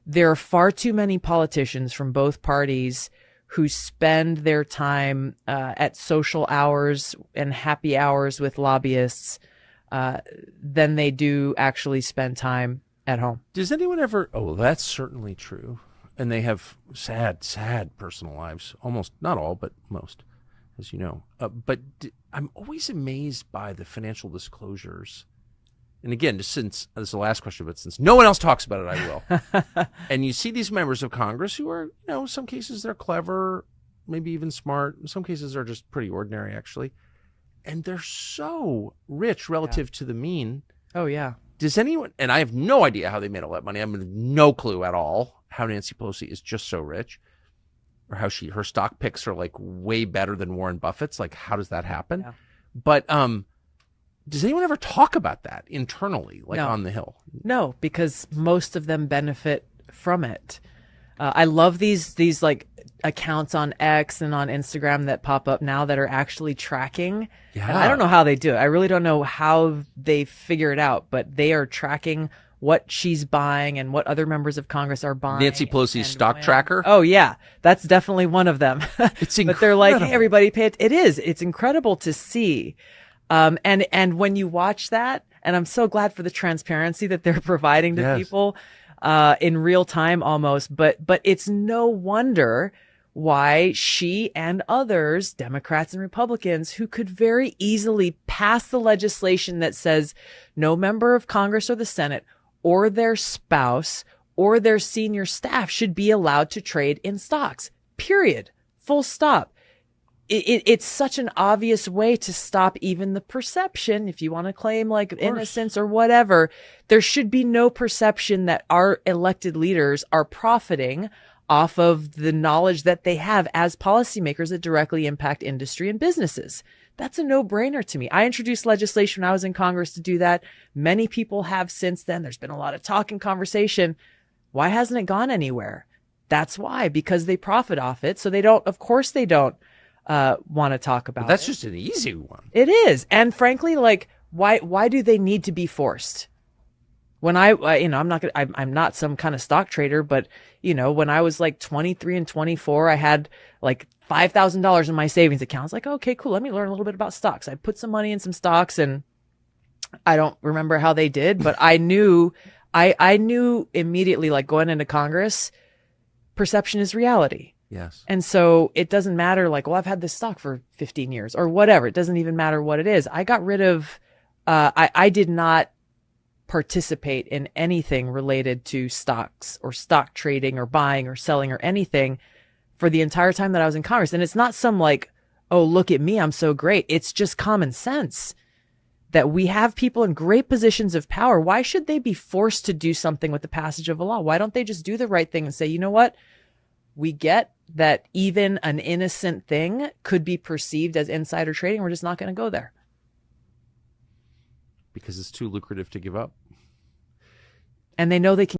there are far too many politicians from both parties who spend their time at social hours and happy hours with lobbyists than they do actually spend time at home. Does anyone ever? Oh, well, that's certainly true. And they have sad, sad personal lives. Almost, not all, but most, as you know. I'm always amazed by the financial disclosures. And again, just since this is the last question, but since no one else talks about it, I will. And you see these members of Congress who are, in some cases they're clever, maybe even smart. In some cases they're just pretty ordinary, actually. And they're so rich relative to the mean. Oh, yeah. Does anyone, and I have no idea how they made all that money. I have no clue at all how Nancy Pelosi is just so rich, or how her stock picks are like way better than Warren Buffett's. Like, how does that happen? Yeah. But does anyone ever talk about that internally, like on the Hill? No, because most of them benefit from it. I love these like accounts on X and on Instagram that pop up now that are actually tracking. Yeah. And I don't know how they do it. I really don't know how they figure it out, but they are tracking what she's buying and what other members of Congress are buying. Nancy Pelosi's stock tracker? Oh, yeah. That's definitely one of them. It's incredible. But they're like, hey, everybody pay it. It is. It's incredible to see. And when you watch that, and I'm so glad for the transparency that they're providing to people in real time almost, but it's no wonder why she and others, Democrats and Republicans, who could very easily pass the legislation that says no member of Congress or the Senate or their spouse or their senior staff should be allowed to trade in stocks, period, full stop. It's such an obvious way to stop even the perception, if you want to claim like innocence or whatever. There should be no perception that our elected leaders are profiting off of the knowledge that they have as policymakers that directly impact industry and businesses. That's a no-brainer to me. I introduced legislation when I was in Congress to do that. Many people have since then. There's been a lot of talk and conversation. Why hasn't it gone anywhere? That's why, because they profit off it. So they don't, of course they don't want to talk about it. That's just an easy one. It is. And frankly, like, why do they need to be forced? When I'm not some kind of stock trader, but when I was like 23 and 24, I had like $5,000 in my savings account. I was like, okay, cool. Let me learn a little bit about stocks. I put some money in some stocks, and I don't remember how they did, but I knew immediately, like going into Congress, perception is reality. Yes. And so it doesn't matter like, well, I've had this stock for 15 years or whatever. It doesn't even matter what it is. I got rid of, I did not participate in anything related to stocks or stock trading or buying or selling or anything for the entire time that I was in Congress. And it's not some like, oh, look at me, I'm so great. It's just common sense that we have people in great positions of power. Why should they be forced to do something with the passage of a law? Why don't they just do the right thing and say, you know what? We get that even an innocent thing could be perceived as insider trading. We're just not going to go there. Because it's too lucrative to give up. And they know they can